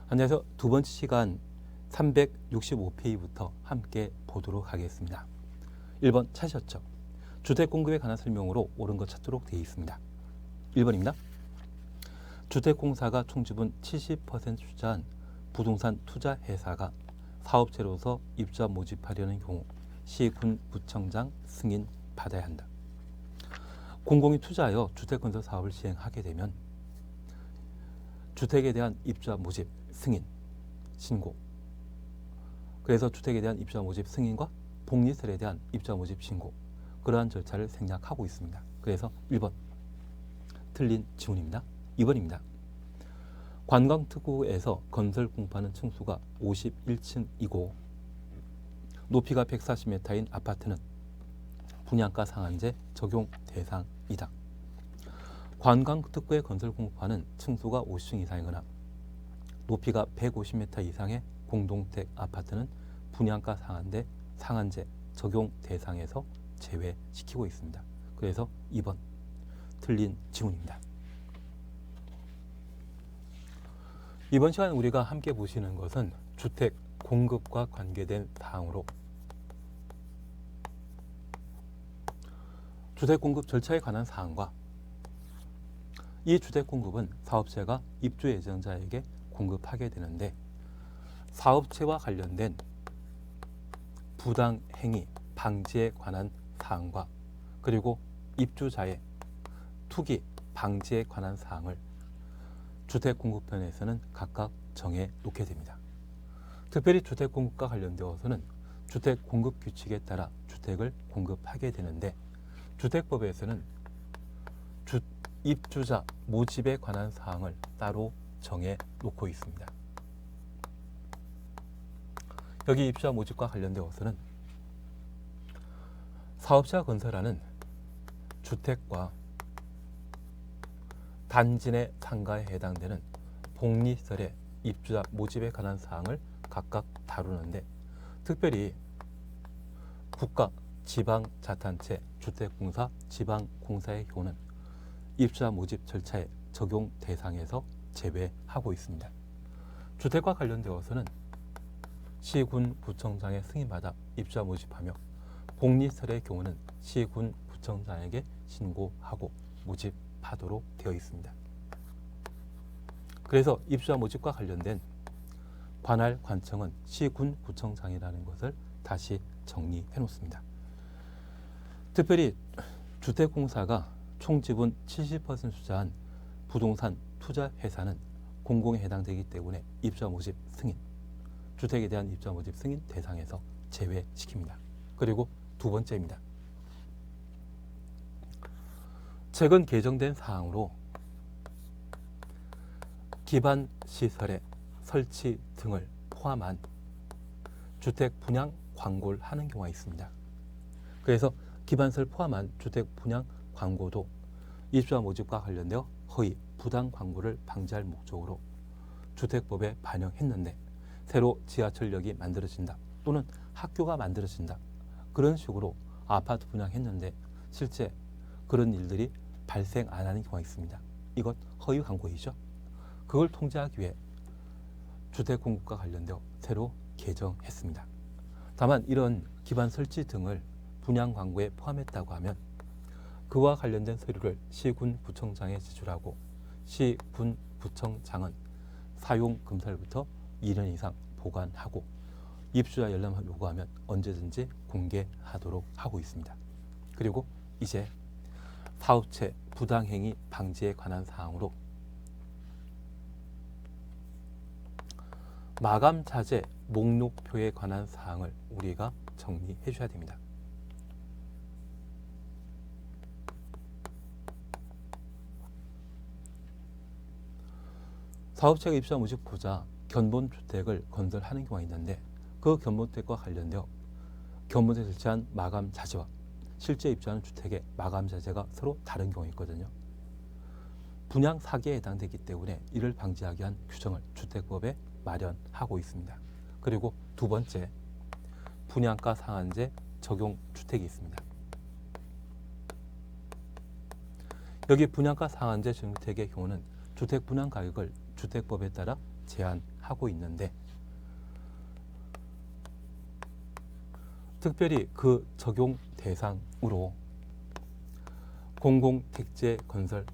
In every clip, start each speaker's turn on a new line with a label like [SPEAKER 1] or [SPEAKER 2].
[SPEAKER 1] 안녕하세요. 두 번째 시간 365페이지부터 함께 보도록 하겠습니다. 1번 찾으셨죠? 주택 공급에 관한 설명으로 옳은 것 찾도록 되어 있습니다. 1번입니다. 주택공사가 총지분 70% 투자한 부동산 투자회사가 사업체로서 입주자 모집하려는 경우 시군구청장 승인 받아야 한다. 공공이 투자하여 주택건설 사업을 시행하게 되면 주택에 대한 입주자 모집 승인 신고, 그래서 주택에 대한 입주자 모집 승인과 복리설에 대한 입주자 모집 신고, 그러한 절차를 생략하고 있습니다. 그래서 1번 틀린 지문입니다. 2번입니다. 관광특구에서 건설 공급하는 층수가 51층이고 높이가 140m인 아파트는 분양가 상한제 적용 대상이다. 관광특구에 건설 공급하는 층수가 50층 이상이거나 높이가 150m 이상의 공동택 아파트는 분양가 상한제 적용 대상에서 제외시키고 있습니다. 그래서 2번 틀린 지문입니다. 이번 시간 우리가 함께 보시는 것은 주택 공급과 관계된 사항으로 주택 공급 절차에 관한 사항과 이 주택 공급은 사업체가 입주 예정자에게 공급하게 되는데 사업체와 관련된 부당행위 방지에 관한 사항과 그리고 입주자의 투기 방지에 관한 사항을 주택 공급편에서는 각각 정해 놓게 됩니다. 특별히 주택 공급과 관련되어서는 주택 공급 규칙에 따라 주택을 공급하게 되는데 주택법에서는 입주자 모집에 관한 사항을 따로 정해 놓고 있습니다. 여기 입주자 모집과 관련되어서는 사업자가 건설하는 주택과 단지 내 상가에 해당되는 복리설의 입주자 모집에 관한 사항을 각각 다루는데 특별히 국가, 지방자탄체, 주택공사, 지방공사의 경우는 입주자 모집 절차의 적용 대상에서 제외하고 있습니다. 주택과 관련되어서는 시군구청장의 승인받아 입주자 모집하며 복리설의 경우는 시군구청장에게 신고하고 모집하도록 되어 있습니다. 그래서 입주자 모집과 관련된 관할 관청은 시군구청장이라는 것을 다시 정리해 놓습니다. 특별히 주택공사가 총지분 70% 투자한 부동산 투자회사는 공공에 해당되기 때문에 입주자 모집 승인, 주택에 대한 입주자 모집 승인 대상에서 제외시킵니다. 그리고 두 번째입니다. 최근 개정된 사항으로 기반 시설의 설치 등을 포함한 주택 분양 광고를 하는 경우가 있습니다. 그래서 기반시설 포함한 주택 분양 광고도 입주자 모집과 관련되어 허위, 부당 광고를 방지할 목적으로 주택법에 반영했는데 새로 지하철역이 만들어진다 또는 학교가 만들어진다 그런 식으로 아파트 분양했는데 실제 그런 일들이 발생 안 하는 경우가 있습니다. 이것 허위 광고이죠. 그걸 통제하기 위해 주택 공급과 관련되어 새로 개정했습니다. 다만 이런 기반 설치 등을 분양 광고에 포함했다고 하면 그와 관련된 서류를 시군구청장에 제출하고 시군구청장은 사용 금사일부터 2년 이상 보관하고 입주자 열람을 요구하면 언제든지 공개하도록 하고 있습니다. 그리고 이제 사업체 부당행위 방지에 관한 사항으로 마감 자재 목록표에 관한 사항을 우리가 정리해 줘야 됩니다. 사업체가 입주자 모집하고자 견본주택을 건설하는 경우가 있는데 그 견본주택과 관련되어 견본에 설치한 마감 자재와 실제 입주하는 주택의 마감 자재가 서로 다른 경우가 있거든요. 분양 사기에 해당되기 때문에 이를 방지하기 위한 규정을 주택법에 마련하고 있습니다. 그리고 두 번째, 분양가 상한제 적용 주택이 있습니다. 여기 분양가 상한제 적용주택의 경우는 주택 분양 가격을 주택법에 따라 제한하고 있는데 특별히 그 적용 대상으로 공공택지 건설하여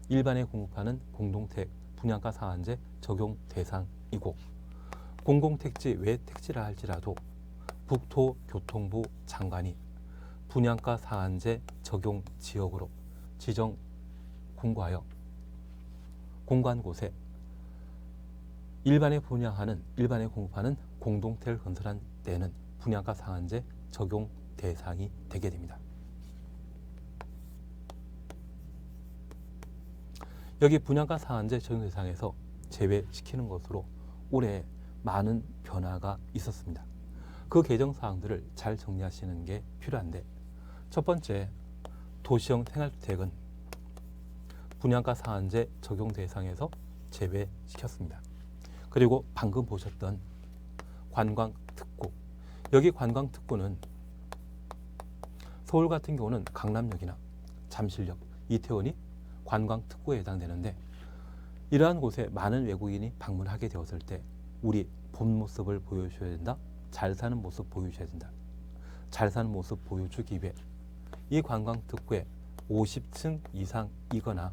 [SPEAKER 1] 일반에 공급하는 공동택 분양가 상한제 적용 대상이고 공공택지 외 택지라 할지라도 국토교통부 장관이 분양가 상한제 적용 지역으로 지정 공고하여 공고한 곳에 일반에 공급하는 공동택을 건설한 때는 분양가 상한제 적용 대상이 되게 됩니다. 여기 분양가 상한제 적용 대상에서 제외시키는 것으로 올해 많은 변화가 있었습니다. 그 개정 사항들을 잘 정리하시는 게 필요한데 첫 번째, 도시형 생활주택은 분양가 상한제 적용 대상에서 제외시켰습니다. 그리고 방금 보셨던 관광특구, 여기 관광특구는 서울 같은 경우는 강남역이나 잠실역, 이태원이 관광특구에 해당되는데 이러한 곳에 많은 외국인이 방문하게 되었을 때 우리 본 모습을 보여줘야 된다. 잘 사는 모습 보여줘야 된다. 잘 사는 모습 보여주기 위해 이 관광특구에 50층 이상이거나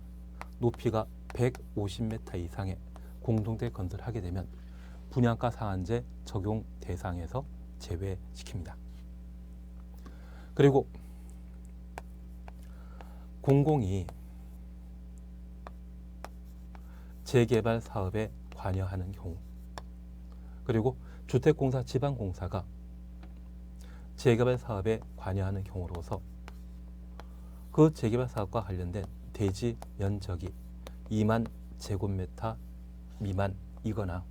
[SPEAKER 1] 높이가 150m 이상의 공동택 건설하게 되면 분양가 상한제 적용 대상에서 제외시킵니다. 그리고 공공이 재개발 사업에 관여하는 경우 그리고 주택공사 지방공사가 재개발 사업에 관여하는 경우로서 그 재개발 사업과 관련된 대지 면적이 2만 제곱미터 미만이거나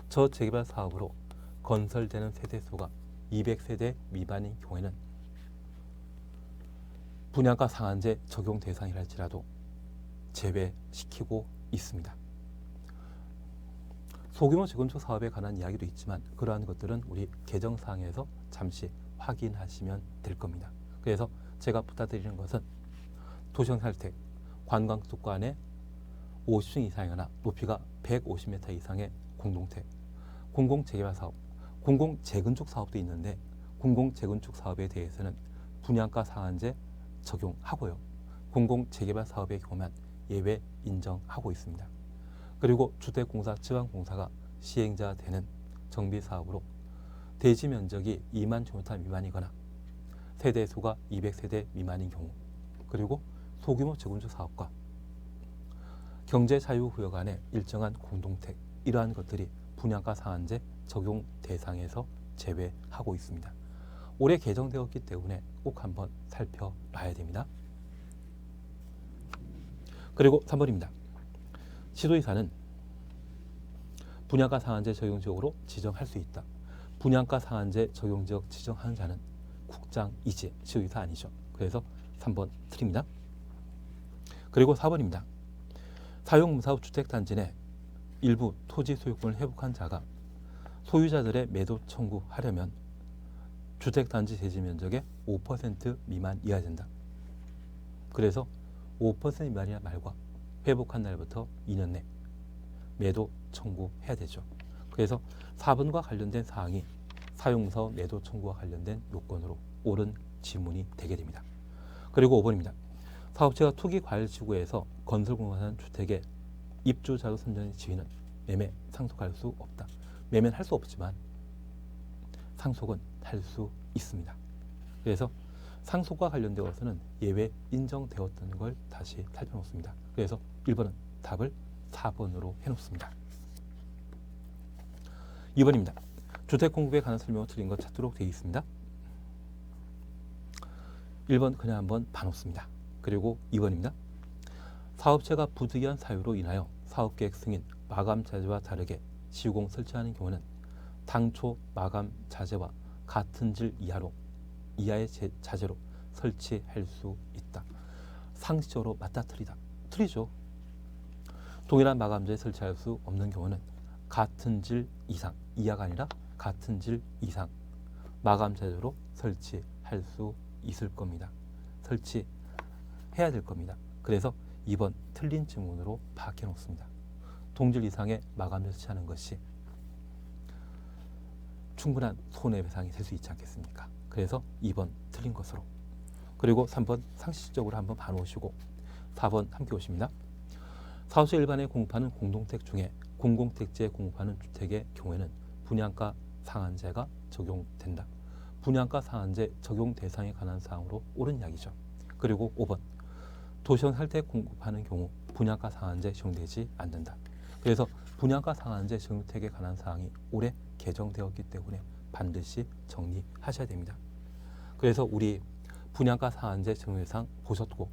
[SPEAKER 1] 저 재개발 사업으로 건설되는 세대수가 200세대 미만인 경우에는 분양가 상한제 적용 대상이랄지라도 제외시키고 있습니다. 소규모 재건축 사업에 관한 이야기도 있지만 그러한 것들은 우리 개정사항에서 잠시 확인하시면 될 겁니다. 그래서 제가 부탁드리는 것은 도시형 생활주택, 관광특구 안에 50층 이상이거나 높이가 150m 이상의 공동택, 공공재개발 사업, 공공재건축 사업도 있는데 공공재건축 사업에 대해서는 분양가 상한제 적용하고요. 공공재개발 사업의 경우만 예외 인정하고 있습니다. 그리고 주택공사, 지방공사가 시행자 되는 정비사업으로 대지 면적이 2만 제곱미터 미만이거나 세대수가 200세대 미만인 경우 그리고 소규모 재건축 사업과 경제자유구역 안에 일정한 공동택 이러한 것들이 분양가 상한제 적용 대상에서 제외하고 있습니다. 올해 개정되었기 때문에 꼭 한번 살펴봐야 됩니다. 그리고 3번입니다. 시도의사는 분양가 상한제 적용지역으로 지정할 수 있다. 분양가 상한제 적용지역 지정하는 자는 국장이지 시도의사 아니죠. 그래서 3번 틀립니다. 그리고 4번입니다. 사용무사업 주택단지 내 일부 토지 소유권을 회복한 자가 소유자들의 매도 청구하려면 주택단지 대지 면적의 5% 미만이어야 된다. 그래서 5% 미만이란 말과 회복한 날부터 2년 내 매도 청구해야 되죠. 그래서 4번과 관련된 사항이 사용무사업 매도 청구와 관련된 요건으로 옳은 지문이 되게 됩니다. 그리고 5번입니다. 사업체가 투기과열지구에서 건설공사하는 주택의 입주자료 선정의 지위는 매매 상속할 수 없다. 매매는 할 수 없지만 상속은 할 수 있습니다. 그래서 상속과 관련되어서는 예외 인정되었던 걸 다시 살펴놓습니다. 그래서 1번은 답을 4번으로 해놓습니다. 2번입니다. 주택 공급에 관한 설명을 드린 것 찾도록 되어 있습니다. 1번 그냥 한번 봐놓습니다. 그리고 2번입니다. 사업체가 부득이한 사유로 인하여 사업계획 승인, 마감 자재와 다르게 시공 설치하는 경우는 당초 마감 자재와 같은 질 이하의 자재로 설치할 수 있다. 상식적으로 맞다 틀리다. 틀리죠. 동일한 마감재에 설치할 수 없는 경우는 같은 질 이상, 이하가 아니라 같은 질 이상 마감 자재로 설치할 수 있을 겁니다. 설치해야 될 겁니다. 그래서 2번 틀린 지문으로 파악해 놓습니다. 동질 이상의 마감 조치하는 것이 충분한 손해배상이 될 수 있지 않겠습니까? 그래서 2번 틀린 것으로. 그리고 3번 상식적으로 한번 봐놓으시고 4번 함께 오십니다. 사업자 일반에 공급하는 공동택 중에 공공택지에 공급하는 주택의 경우에는 분양가 상한제가 적용된다. 분양가 상한제 적용 대상에 관한 사항으로 옳은 이야기죠. 그리고 5번 도시원 할 때 공급하는 경우 분양가 상한제 적용되지 않는다. 그래서 분양가 상한제 정유택에 관한 사항이 올해 개정되었기 때문에 반드시 정리하셔야 됩니다. 그래서 우리 분양가 상한제 적용대상 보셨고,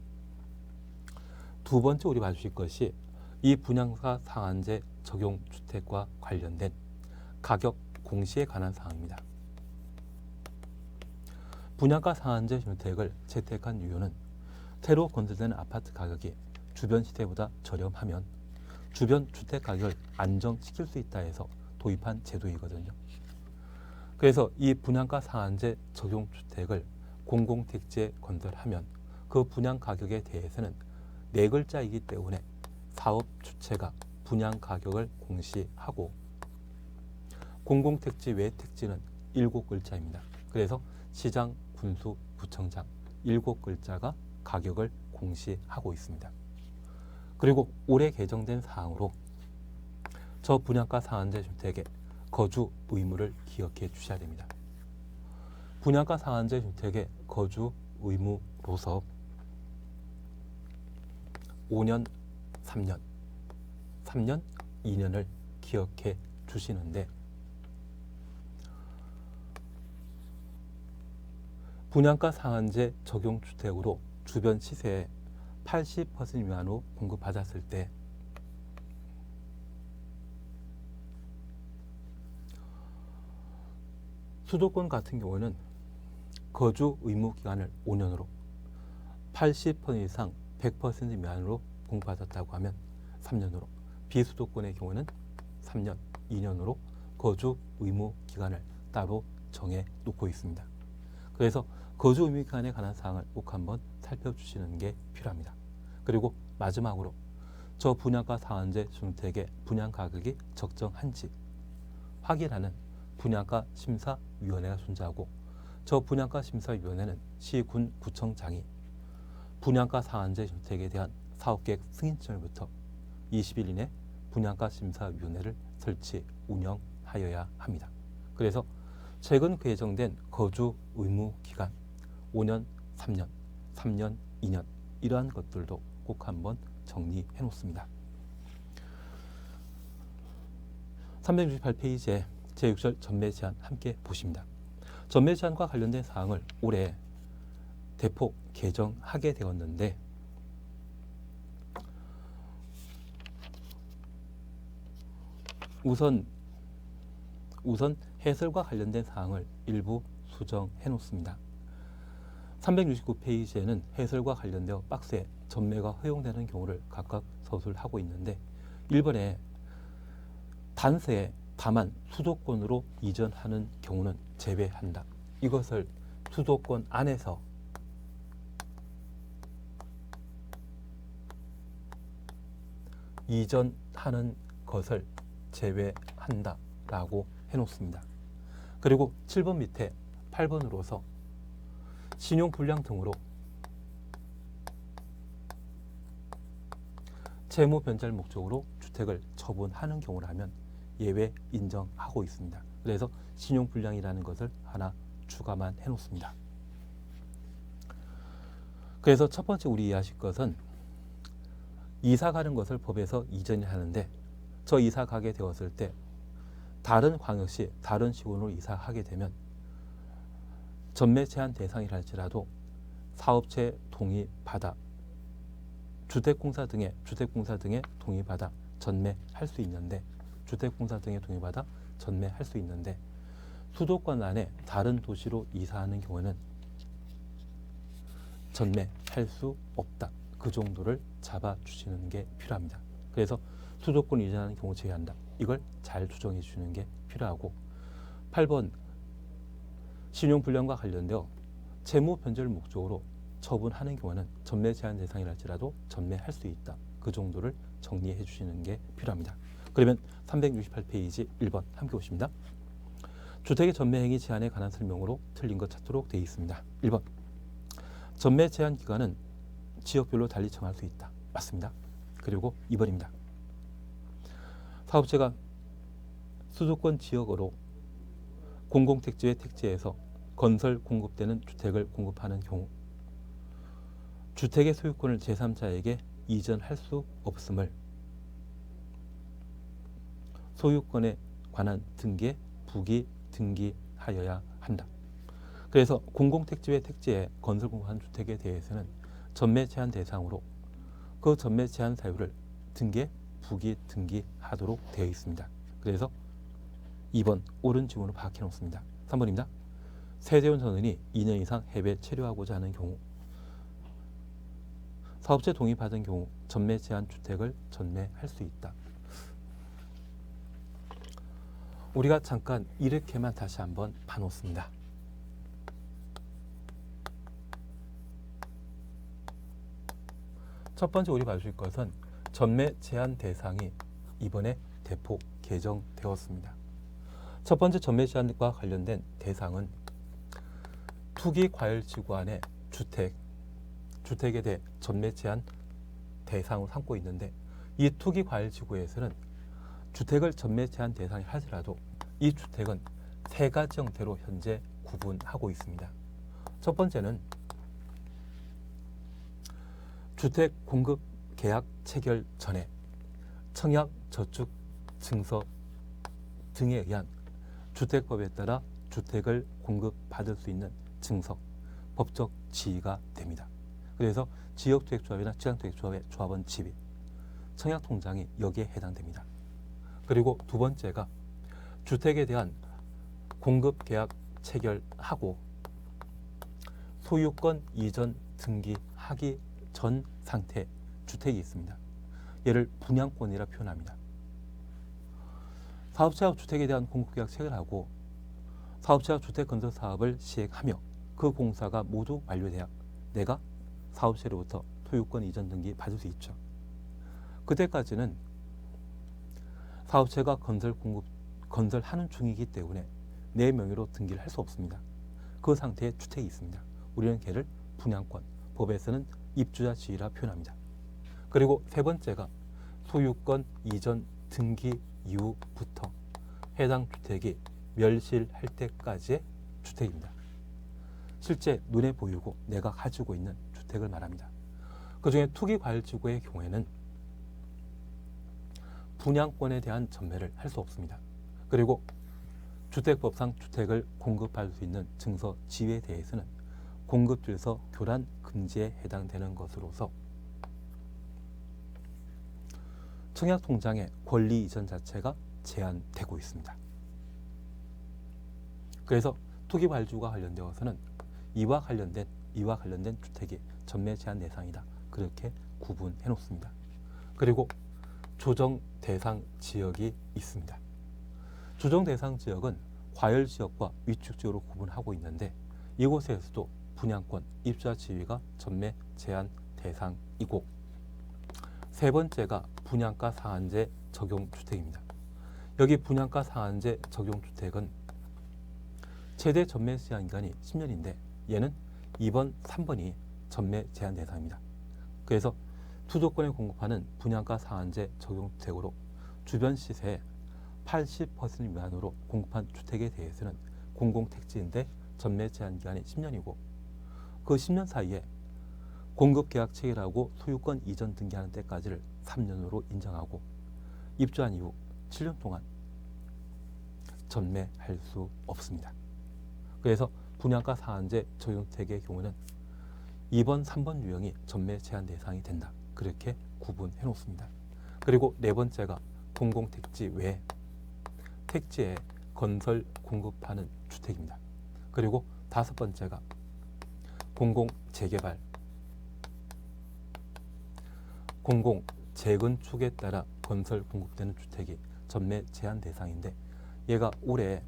[SPEAKER 1] 두 번째 우리 봐주실 것이 이 분양가 상한제 적용 주택과 관련된 가격 공시에 관한 사항입니다. 분양가 상한제 주택을 채택한 이유는 새로 건설되는 아파트 가격이 주변 시세보다 저렴하면 주변 주택 가격을 안정시킬 수 있다 해서 도입한 제도이거든요. 그래서 이 분양가 상한제 적용 주택을 공공택지에 건설하면 그 분양 가격에 대해서는 네 글자이기 때문에 사업 주체가 분양 가격을 공시하고, 공공택지 외 택지는 7글자입니다. 그래서 시장, 군수, 구청장 7글자가 가격을 공시하고 있습니다. 그리고 올해 개정된 사항으로 저 분양가 상한제 주택의 거주 의무를 기억해 주셔야 됩니다. 분양가 상한제 주택의 거주 의무로서 5년, 3년, 2년을 기억해 주시는데, 분양가 상한제 적용 주택으로 주변 시세의 80% 미만으로 공급받았을 때 수도권 같은 경우는 거주 의무 기간을 5년으로, 80% 이상 100% 미만으로 공급받았다고 하면 3년으로, 비수도권의 경우는 3년, 2년으로 거주 의무 기간을 따로 정해 놓고 있습니다. 그래서 거주 의무 기간에 관한 사항을 꼭 한번 살펴주시는 게 필요합니다. 그리고 마지막으로 저 분양가 상한제 주택의 분양 가격이 적정한지 확인하는 분양가 심사위원회가 존재하고, 저 분양가 심사위원회는 시, 군, 구청장이 분양가 상한제 주택에 대한 사업계획 승인점부터 20일 이내 분양가 심사위원회를 설치, 운영하여야 합니다. 그래서 최근 개정된 거주 의무 기간 5년, 3년, 2년 이러한 것들도 꼭 한번 정리해 놓습니다. 368페이지에 제6절 전매 제한 함께 보십니다. 전매 제한과 관련된 사항을 올해 대폭 개정하게 되었는데, 우선 해설과 관련된 사항을 일부 수정해 놓습니다. 369페이지에는 해설과 관련되어 박스에 전매가 허용되는 경우를 각각 서술하고 있는데, 1번에 단세에 다만 수도권으로 이전하는 경우는 제외한다. 이것을 수도권 안에서 이전하는 것을 제외한다 라고 해놓습니다. 그리고 7번 밑에 8번으로서 신용불량 등으로 채무 변제할 목적으로 주택을 처분하는 경우라면 예외 인정하고 있습니다. 그래서 신용불량이라는 것을 하나 추가만 해놓습니다. 그래서 첫 번째 우리 이해하실 것은 이사 가는 것을 법에서 이전이 하는데, 저 이사 가게 되었을 때 다른 광역시, 다른 시군으로 이사하게 되면 전매 제한 대상이라 할지라도 사업체 동의받아 주택공사 등의 동의받아 전매할 수 있는데, 주택공사 등의 동의받아 전매할 수 있는데, 수도권 안에 다른 도시로 이사하는 경우는 전매할 수 없다. 그 정도를 잡아주시는 게 필요합니다. 그래서 수도권 이전하는 경우 제외한다. 이걸 잘 조정해 주시는 게 필요하고, 8번 신용불량과 관련되어 채무 변제를 목적으로 처분하는 경우는 전매 제한 대상이랄지라도 전매할 수 있다. 그 정도를 정리해 주시는 게 필요합니다. 그러면 368페이지 1번 함께 보십니다. 주택의 전매 행위 제한에 관한 설명으로 틀린 것 찾도록 되어 있습니다. 1번 전매 제한 기간은 지역별로 달리 정할 수 있다. 맞습니다. 그리고 2번입니다. 사업체가 수도권 지역으로 공공택지의 택지에서 건설 공급되는 주택을 공급하는 경우 주택의 소유권을 제3자에게 이전할 수 없음을 소유권에 관한 등기에 부기 등기하여야 한다. 그래서 공공택지의 택지에 건설 공급한 주택에 대해서는 전매 제한 대상으로 그 전매 제한 사유를 등기에 부기 등기하도록 되어 있습니다. 그래서 2번 옳은 지문으로 파악해 놓습니다. 3번입니다. 세대원 전원이 2년 이상 해외 체류하고자 하는 경우 사업체 동의받은 경우 전매 제한 주택을 전매할 수 있다. 우리가 잠깐 이렇게만 다시 한번 봐놓습니다. 첫 번째 우리 봐주실 것은 전매 제한 대상이 이번에 대폭 개정되었습니다. 첫 번째 전매 제한과 관련된 대상은 투기과열지구 안에 주택에 대해 전매 제한 대상으로 삼고 있는데 이 투기과열지구에서는 주택을 전매 제한 대상이 하더라도 이 주택은 세 가지 형태로 현재 구분하고 있습니다. 첫 번째는 주택 공급 계약 체결 전에 청약 저축 증서 등에 의한 주택법에 따라 주택을 공급받을 수 있는 증서, 법적 지위가 됩니다. 그래서 지역주택조합이나 지방주택조합의 조합원 지위, 청약통장이 여기에 해당됩니다. 그리고 두 번째가 주택에 대한 공급계약 체결하고 소유권 이전 등기하기 전 상태 주택이 있습니다. 얘를 분양권이라 표현합니다. 사업체가 주택에 대한 공급계약 체결하고 사업체가 주택 건설 사업을 시행하며 그 공사가 모두 완료돼야 내가 사업체로부터 소유권 이전 등기 받을 수 있죠. 그때까지는 사업체가 건설하는 중이기 때문에 내 명의로 등기를 할 수 없습니다. 그 상태에 주택이 있습니다. 우리는 걔를 분양권, 법에서는 입주자 지위라 표현합니다. 그리고 세 번째가 소유권 이전 등기 이후부터 해당 주택이 멸실할 때까지의 주택입니다. 실제 눈에 보이고 내가 가지고 있는 주택을 말합니다. 그중에 투기과열지구의 경우에는 분양권에 대한 전매를 할 수 없습니다. 그리고 주택법상 주택을 공급할 수 있는 증서 지위에 대해서는 공급질서 교란 금지에 해당되는 것으로서 청약통장의 권리 이전 자체가 제한되고 있습니다. 그래서 투기과열지구와 관련되어서는 이와 관련된 주택이 전매 제한 대상이다. 그렇게 구분해 놓습니다. 그리고 조정 대상 지역이 있습니다. 조정 대상 지역은 과열 지역과 위축 지역으로 구분하고 있는데 이곳에서도 분양권, 입주자 지위가 전매 제한 대상이고 세 번째가 분양가 상한제 적용 주택입니다. 여기 분양가 상한제 적용 주택은 최대 전매 제한 기간이 10년인데 얘는 2번, 3번이 전매 제한 대상입니다. 그래서 수도권에 공급하는 분양가 상한제 적용 주택으로 주변 시세의 80% 미만으로 공급한 주택에 대해서는 공공택지인데 전매 제한 기간이 10년이고 그 10년 사이에 공급계약 체결하고 소유권 이전 등기하는 때까지를 3년으로 인정하고 입주한 이후 7년 동안 전매할 수 없습니다. 그래서 분양가 상한제 적용주택의 경우는 2번, 3번 유형이 전매 제한 대상이 된다. 그렇게 구분해 놓습니다. 그리고 네 번째가 공공택지 외에 택지에 건설 공급하는 주택입니다. 그리고 다섯 번째가 공공재개발, 공공재건축에 따라 건설 공급되는 주택이 전매 제한 대상인데 얘가 올해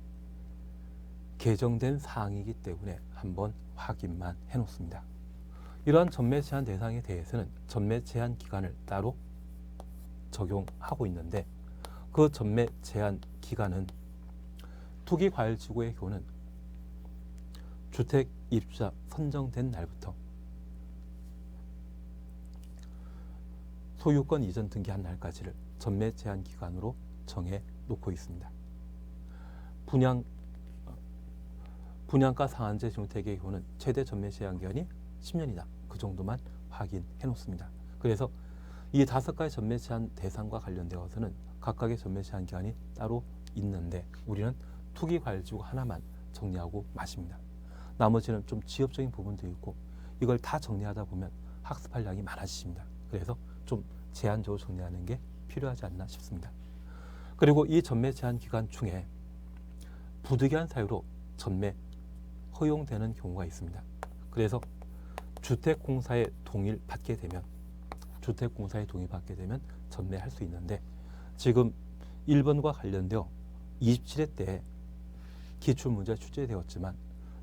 [SPEAKER 1] 개정된 사항이기 때문에 한번 확인만 해놓습니다. 이러한 전매 제한 대상에 대해서는 전매 제한 기간을 따로 적용하고 있는데 그 전매 제한 기간은 투기과열지구의 경우는 주택 입주자 선정된 날부터 소유권 이전 등기한 날까지를 전매 제한 기간으로 정해 놓고 있습니다. 분양가 상한제 주택의 경우는 최대 전매 제한 기간이 10년이다. 그 정도만 확인해 놓습니다. 그래서 이 5가지 전매 제한 대상과 관련되어서는 각각의 전매 제한 기간이 따로 있는데 우리는 투기과열지구 하나만 정리하고 마십니다. 나머지는 좀 지엽적인 부분도 있고 이걸 다 정리하다 보면 학습할 양이 많아지십니다. 그래서 좀 제한적으로 정리하는 게 필요하지 않나 싶습니다. 그리고 이 전매 제한 기간 중에 부득이한 사유로 전매 허용되는 경우가 있습니다. 그래서 주택공사의 동의를 받게 되면 전매할 수 있는데 지금 1번과 관련되어 27회 때 기출문제 출제되었지만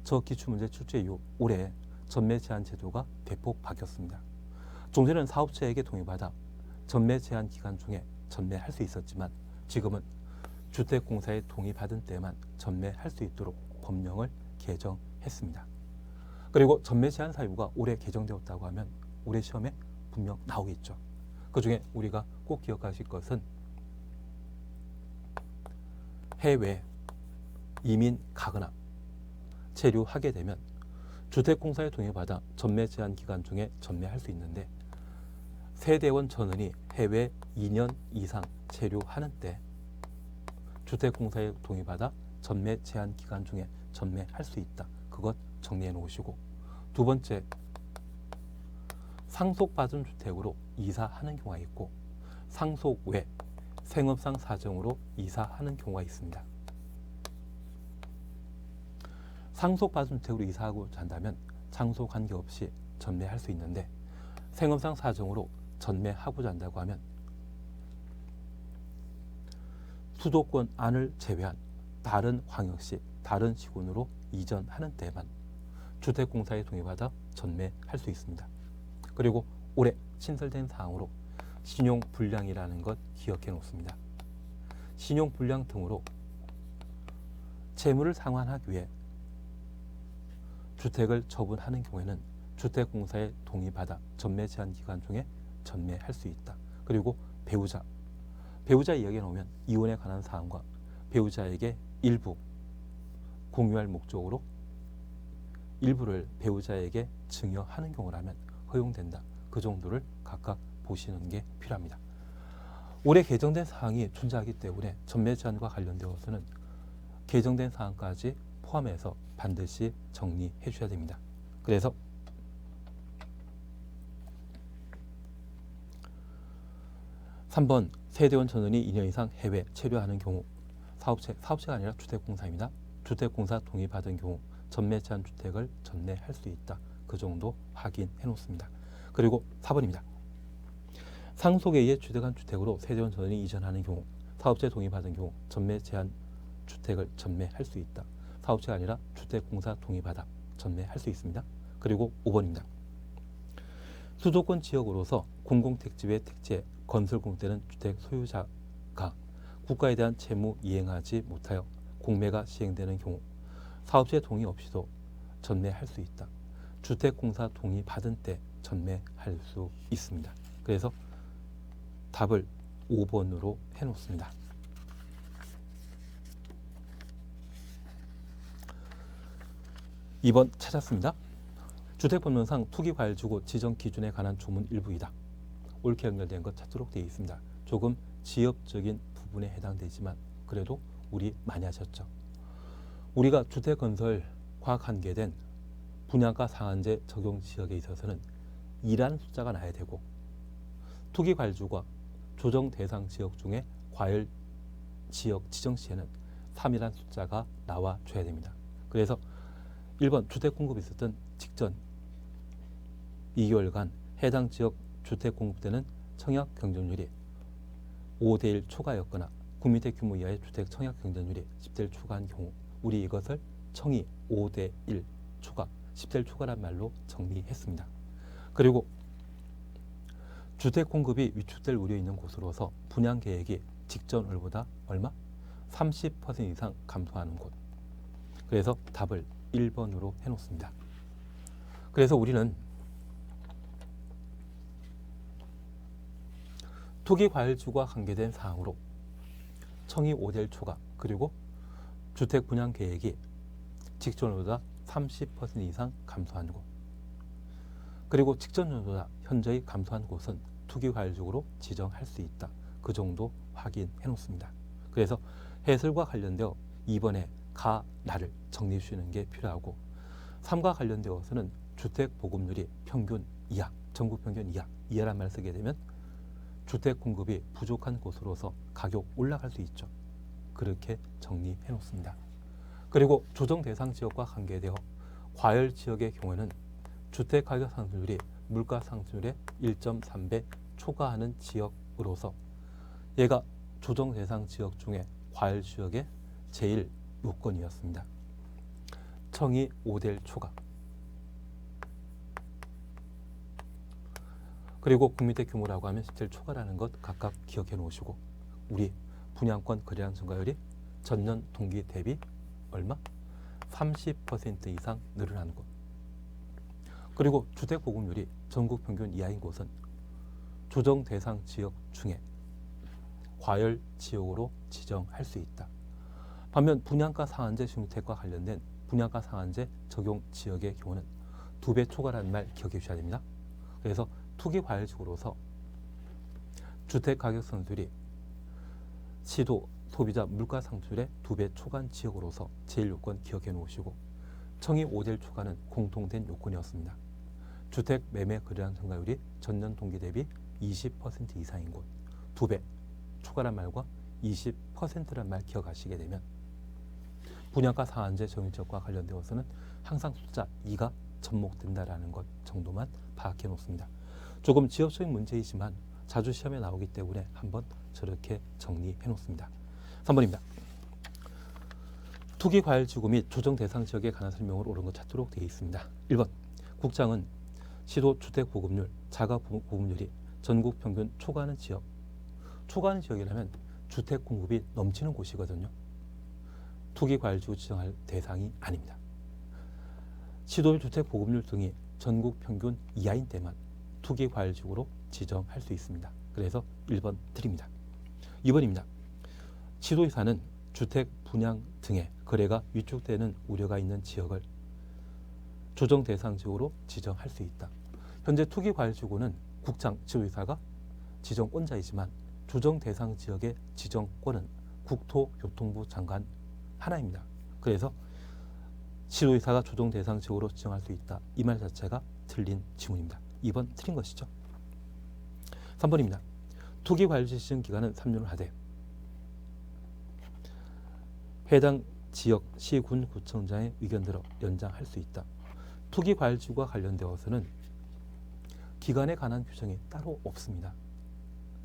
[SPEAKER 1] 저 기출문제 출제 이후 올해 전매 제한 제도가 대폭 바뀌었습니다. 종전에는 사업자에게 동의받아 전매 제한 기간 중에 전매할 수 있었지만 지금은 주택공사의 동의받은 때만 전매할 수 있도록 법령을 개정했습니다. 그리고 전매 제한 사유가 올해 개정되었다고 하면 올해 시험에 분명 나오겠죠. 그 중에 우리가 꼭 기억하실 것은 해외 이민 가거나 체류하게 되면 주택공사의 동의받아 전매 제한 기간 중에 전매할 수 있는데 세대원 전원이 해외 2년 이상 체류하는 때 주택공사의 동의받아 전매 제한 기간 중에 전매할 수 있다. 그것 정리해 놓으시고 두 번째, 상속받은 주택으로 이사하는 경우가 있고 상속 외 생업상 사정으로 이사하는 경우가 있습니다. 상속받은 주택으로 이사하고자 한다면 장소 관계없이 전매할 수 있는데 생업상 사정으로 전매하고자 한다고 하면 수도권 안을 제외한 다른 광역시, 다른 시군으로 이전하는 때만 주택공사의 동의받아 전매할 수 있습니다. 그리고 올해 신설된 사항으로 신용불량이라는 것 기억해 놓습니다. 신용불량 등으로 채무를 상환하기 위해 주택을 처분하는 경우에는 주택공사의 동의받아 전매 제한 기간 중에 전매할 수 있다. 그리고 배우자 이야기에 나오면 이혼에 관한 사항과 배우자에게 일부 공유할 목적으로 일부를 배우자에게 증여하는 경우라면 허용된다. 그 정도를 각각 보시는 게 필요합니다. 올해 개정된 사항이 존재하기 때문에 전매 제한과 관련되어서는 개정된 사항까지 포함해서 반드시 정리해 주셔야 됩니다. 그래서 (3번) 세대원 전원이 2년 이상 해외 체류하는 경우 사업체가 아니라 주택공사입니다. 주택공사 동의받은 경우 전매 제한 주택을 전매할 수 있다. 그 정도 확인해 놓습니다. 그리고 4번입니다. 상속에 의해 취득한 주택으로 세대원 전원이 이전하는 경우 사업체 동의받은 경우 전매 제한 주택을 전매할 수 있다. 사업체가 아니라 주택공사 동의받아 전매할 수 있습니다. 그리고 5번입니다. 수도권 지역으로서 공공택지 외 택지에 건설공되는 주택 소유자가 국가에 대한 채무 이행하지 못하여 공매가 시행되는 경우 사업체 동의 없이도 전매할 수 있다. 주택공사 동의 받은 때 전매할 수 있습니다. 그래서 답을 5번으로 해놓습니다. (2번) 찾았습니다. 주택법령상 투기과열지구 지정 기준에 관한 조문 일부이다. 옳게 연결된 것 찾도록 되어 있습니다. 조금 지엽적인 부분에 해당되지만 그래도 우리 많이 하셨죠. 우리가 주택건설과 관계된 분양가 상한제 적용 지역에 있어서는 2라는 숫자가 나야 되고 투기과열지구가 조정 대상 지역 중에 과열 지역 지정 시에는 3이라는 숫자가 나와줘야 됩니다. 그래서 1번 주택 공급이 있었던 직전 2개월간 해당 지역 주택 공급되는 청약 경쟁률이 5대1 초과였거나 구미대 규모 이하의 주택 청약 경쟁률이 10대1 초과한 경우 우리 이것을 청이 5대1 초과, 10대1 초과란 말로 정리했습니다. 그리고 주택 공급이 위축될 우려 있는 곳으로서 분양 계획이 직전월보다 얼마? 30% 이상 감소하는 곳. 그래서 답을 1번으로 해놓습니다. 그래서 우리는 투기과열지구와 관계된 사항으로 청이 5될 초과 그리고 주택 분양 계획이 직전보다 30% 이상 감소한 곳 그리고 직전보다 현저히 감소한 곳은 투기과열지구로 지정할 수 있다. 그 정도 확인해 놓습니다. 그래서 해설과 관련되어 2번에 가, 나를 정리해 주시는 게 필요하고 3과 관련되어서는 주택 보급률이 평균 이하, 전국 평균 이하란 말 쓰게 되면 주택 공급이 부족한 곳으로서 가격 올라갈 수 있죠. 그렇게 정리해 놓습니다. 그리고 조정 대상 지역과 관계되어 과열 지역의 경우에는 주택 가격 상승률이 물가 상승률의 1.3배 초과하는 지역으로서 얘가 조정 대상 지역 중에 과열 지역의 제일 요건이었습니다. 청이 5될 초과 그리고 국민주택 규모라고 하면 10대 초과라는 것 각각 기억해 놓으시고 우리 분양권 거래량 증가율이 전년 동기 대비 얼마? 30% 이상 늘어나는 곳 그리고 주택 보급률이 전국 평균 이하인 곳은 조정 대상 지역 중에 과열 지역으로 지정할 수 있다. 반면 분양가 상한제 주택과 관련된 분양가 상한제 적용 지역의 경우는 2배 초과라는 말 기억해 주셔야 됩니다. 그래서 투기 과열지구로서 주택 가격 상승률이 시도 소비자 물가 상승률의 2배 초과한 지역으로서 제일 요건 기억해 놓으시고 청이 5될 초과는 공통된 요건이었습니다. 주택 매매 거래량 증가율이 전년 동기 대비 20% 이상인 곳 2배 초과란 말과 20%란 말 기억하시게 되면 분양가 상한제 적용 지역과 관련되어서는 항상 숫자 2가 접목된다라는 것 정도만 파악해 놓습니다. 조금 지역적인 문제이지만 자주 시험에 나오기 때문에 한번 저렇게 정리해 놓습니다. 3번입니다. 투기과열지구 및 조정 대상 지역에 관한 설명을 옳은 것 찾도록 되어 있습니다. 1번 국장은 시도 주택 보급률, 자가 보급률이 전국 평균 초과하는 지역 초과하는 지역이라면 주택 공급이 넘치는 곳이거든요. 투기과열지구 지정할 대상이 아닙니다. 시도의 주택 보급률 등이 전국 평균 이하인 때만 투기과열지구로 지정할 수 있습니다. 그래서 1번 드립니다. 2번입니다. 시도의사는 주택 분양 등의 거래가 위축되는 우려가 있는 지역을 조정 대상 지역으로 지정할 수 있다. 현재 투기과열지구는 국장 지도의사가 지정권자이지만 조정 대상 지역의 지정권은 국토교통부 장관 하나입니다. 그래서 시도의사가 조정 대상 지역으로 지정할 수 있다. 이 말 자체가 틀린 지문입니다. 2번 틀린 것이죠. 3번입니다. 투기과열지 지정 기간은 3년을 하되 해당 지역 시군 구청장의 의견대로 연장할 수 있다. 투기과열지구와 관련되어서는 기간에 관한 규정이 따로 없습니다.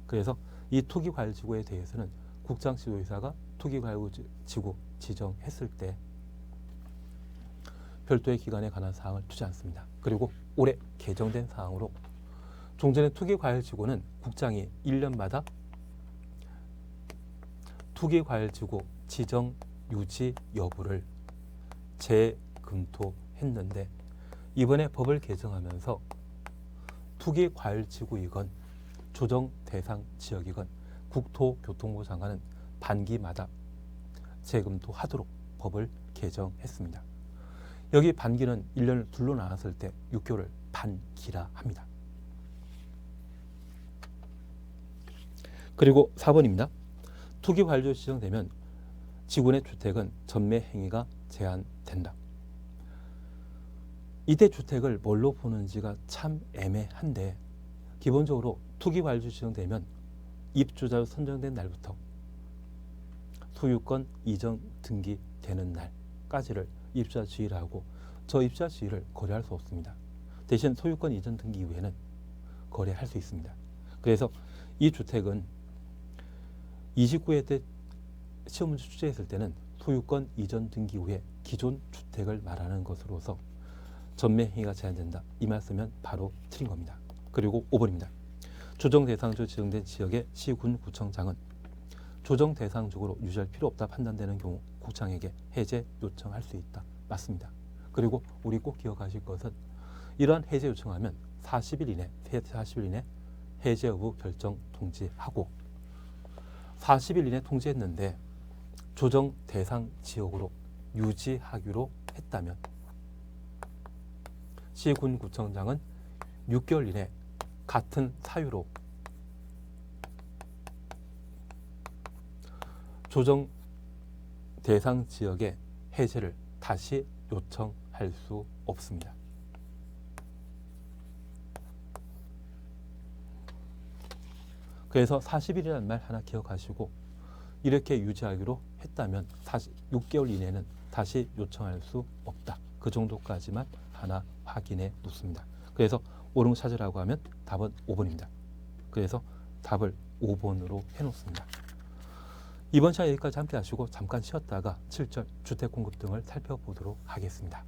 [SPEAKER 1] 그래서 이 투기과열지구에 대해서는 국장지도의사가 투기과열지구 지정했을 때 별도의 기간에 관한 사항을 두지 않습니다. 그리고 올해 개정된 사항으로 종전의 투기과열지구는 국장이 1년마다 투기과열지구 지정 유지 여부를 재검토했는데 이번에 법을 개정하면서 투기과열지구이건 조정 대상 지역이건 국토교통부 장관은 반기마다 재검토하도록 법을 개정했습니다. 여기 반기는 1년을 둘로 나눴을 때 6개월을 반기라 합니다. 그리고 4번입니다. 투기과열지구 지정되면 지구내 주택은 전매 행위가 제한된다. 이때 주택을 뭘로 보는지가 참 애매한데 기본적으로 투기과열지구 지정되면 입주자로 선정된 날부터 소유권 이전 등기되는 날까지를 입주자 지위를 하고 저 입주자 지위를 거래할 수 없습니다. 대신 소유권 이전 등기 이후에는 거래할 수 있습니다. 그래서 이 주택은 29회 때 시험 문제 출제했을 때는 소유권 이전 등기 후에 기존 주택을 말하는 것으로서 전매 행위가 제한된다. 이 말씀은 바로 틀린 겁니다. 그리고 5번입니다. 조정 대상지로 지정된 지역의 시군 구청장은 조정 대상지구로 유지할 필요 없다 판단되는 경우 국장에게 해제 요청할 수 있다. 맞습니다. 그리고 우리 꼭 기억하실 것은 이러한 해제 요청하면 40일 이내 해제 여부 결정 통지하고 40일 이내 통지했는데 조정 대상 지역으로 유지하기로 했다면 시군구청장은 6개월 이내 같은 사유로 조정 대상 지역의 해제를 다시 요청할 수 없습니다. 그래서 40일이라는 말 하나 기억하시고 이렇게 유지하기로 했다면 6개월 이내는 다시 요청할 수 없다. 그 정도까지만 하나 확인해 놓습니다. 그래서 옳은 거 찾으라고 하면 답은 5번입니다. 그래서 답을 5번으로 해놓습니다. 이번 시간 여기까지 함께 하시고 잠깐 쉬었다가 7절 주택 공급 등을 살펴보도록 하겠습니다.